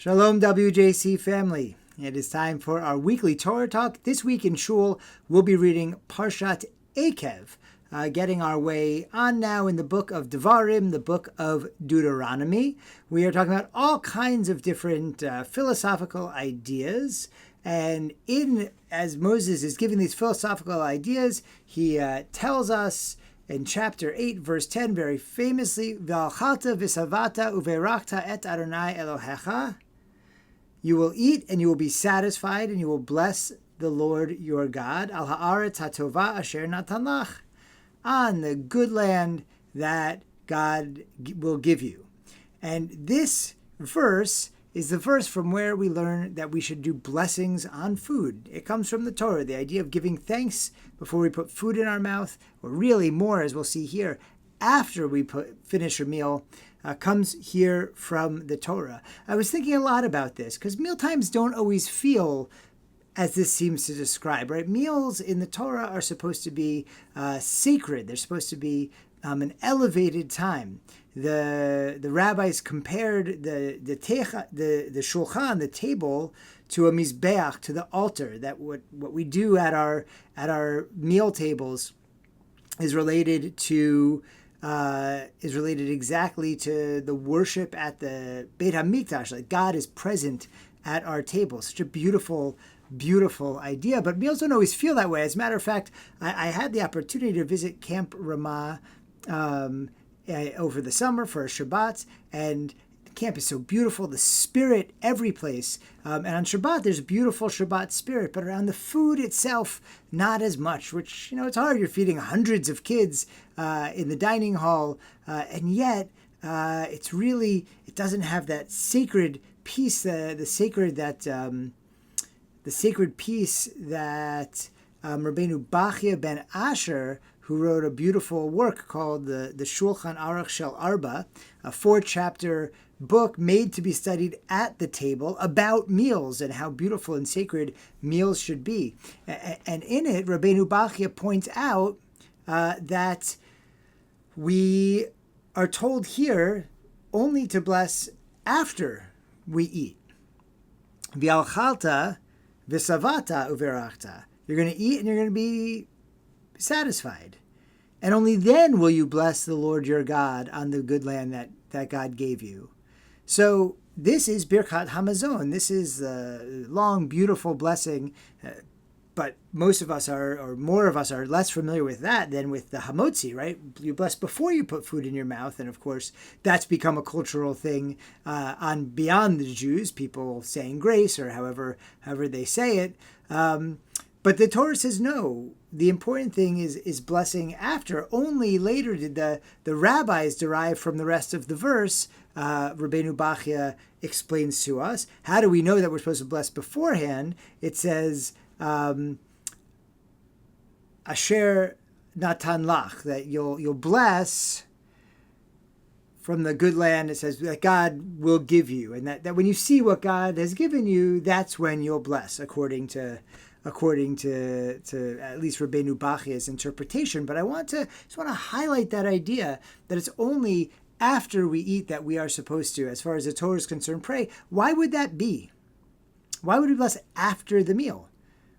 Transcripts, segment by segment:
Shalom WJC family. It is time for our weekly Torah Talk. This week in Shul, we'll be reading Parshat Ekev, getting our way on now in the book of Devarim, the book of Deuteronomy. We are talking about all kinds of different philosophical ideas. And as Moses is giving these philosophical ideas, he tells us in chapter 8, verse 10, very famously, V'alchalta v'savata uverakta et Adonai Elohecha. You will eat and you will be satisfied and you will bless the Lord your God. Al ha'aretz hatova asher natan lach. On the good land that God will give you. And this verse is the verse from where we learn that we should do blessings on food. It comes from the Torah, the idea of giving thanks before we put food in our mouth, or really more, as we'll see here, after we finish a meal, comes here from the Torah. I was thinking a lot about this, because mealtimes don't always feel as this seems to describe, right? Meals in the Torah are supposed to be sacred. They're supposed to be an elevated time. The rabbis compared the shulchan, the table, to a mizbeach, to the altar. That what we do at our meal tables is related exactly to the worship at the Beit HaMikdash. Like God is present at our table. Such a beautiful idea. But meals don't always feel that way. As a matter of fact, I had the opportunity to visit Camp Ramah over the summer for a Shabbat, and the camp is so beautiful, the spirit every place. And on Shabbat, there's a beautiful Shabbat spirit, but around the food itself, not as much, which, it's hard. You're feeding hundreds of kids in the dining hall, and yet it doesn't have that sacred piece, the sacred piece that Rabbeinu Bachya ben Asher, who wrote a beautiful work called the Shulchan Aruch Shel Arba, a 4-chapter book made to be studied at the table about meals and how beautiful and sacred meals should be. And in it, Rabbeinu Bachya points out that we are told here only to bless after we eat. V'alchalta v'savata uverachta. You're going to eat and you're going to be satisfied. And only then will you bless the Lord your God on the good land that God gave you. So this is Birkat Hamazon. This is the long, beautiful blessing. But most of us or more of us are less familiar with that than with the Hamotzi, right? You bless before you put food in your mouth. And of course, that's become a cultural thing beyond the Jews, people saying grace or however they say it. But the Torah says no. The important thing is blessing after. Only later did the rabbis derive from the rest of the verse. Rabbeinu Bachya explains to us. How do we know that we're supposed to bless beforehand? It says, Asher natan lach, that you'll bless from the good land. It says that God will give you, and that when you see what God has given you, that's when you'll bless, according to at least Rabbeinu Bachya's interpretation. But I just want to highlight that idea that it's only after we eat that we are supposed to, as far as the Torah is concerned, pray. Why would that be? Why would we bless after the meal?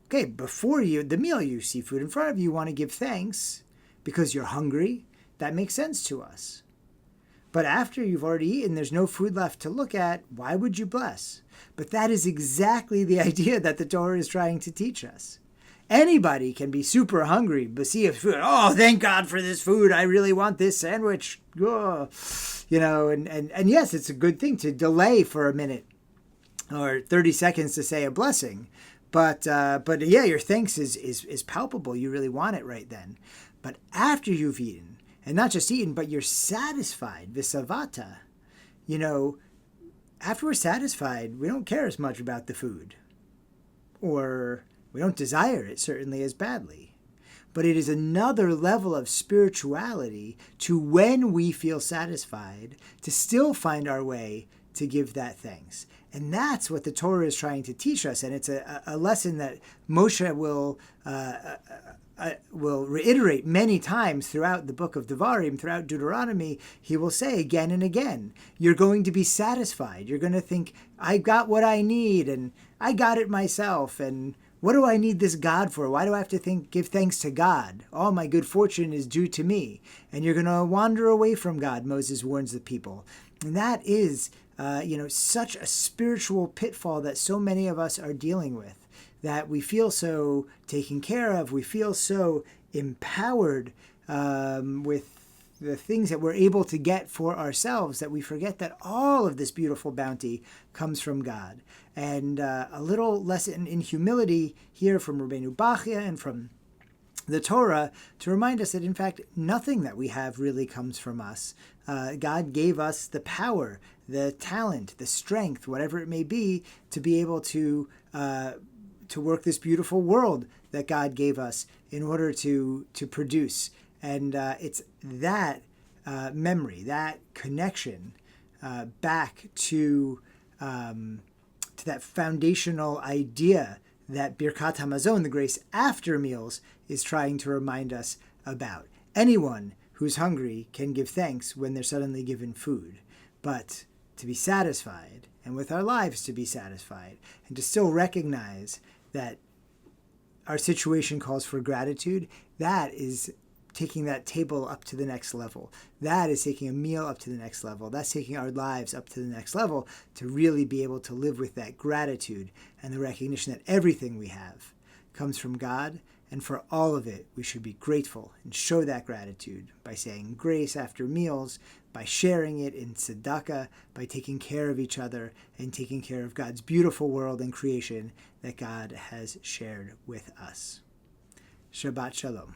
Okay, before the meal, you see food in front of you, you want to give thanks because you're hungry. That makes sense to us. But after you've already eaten, there's no food left to look at, why would you bless? But that is exactly the idea that the Torah is trying to teach us. Anybody can be super hungry, but see if food, oh, thank God for this food, I really want this sandwich. Oh. And yes, it's a good thing to delay for a minute or 30 seconds to say a blessing. But yeah, your thanks is palpable. You really want it right then. But after you've eaten, and not just eaten, but you're satisfied, visavata, after we're satisfied, we don't care as much about the food. Or we don't desire it certainly as badly. But it is another level of spirituality to, when we feel satisfied, to still find our way to give that thanks. And that's what the Torah is trying to teach us. And it's a lesson that Moshe will will reiterate many times throughout the book of Devarim, throughout Deuteronomy. He will say again and again, you're going to be satisfied. You're going to think, I got what I need, and I got it myself, and what do I need this God for? Why do I have to give thanks to God? All my good fortune is due to me. And you're going to wander away from God, Moses warns the people. And that is, such a spiritual pitfall that so many of us are dealing with, that we feel so taken care of, we feel so empowered with the things that we're able to get for ourselves, that we forget that all of this beautiful bounty comes from God. And a little lesson in humility here from Rabbeinu Bachya and from the Torah to remind us that, in fact, nothing that we have really comes from us. God gave us the power, the talent, the strength, whatever it may be, to be able to work this beautiful world that God gave us in order to produce. And it's that memory, that connection back to that foundational idea that Birkat HaMazon, the grace after meals, is trying to remind us about. Anyone who's hungry can give thanks when they're suddenly given food, but to be satisfied, and with our lives to be satisfied, and to still recognize that our situation calls for gratitude, that is taking that table up to the next level. That is taking a meal up to the next level. That's taking our lives up to the next level to really be able to live with that gratitude and the recognition that everything we have comes from God, and for all of it, we should be grateful and show that gratitude by saying grace after meals, by sharing it in tzedakah, by taking care of each other and taking care of God's beautiful world and creation that God has shared with us. Shabbat Shalom.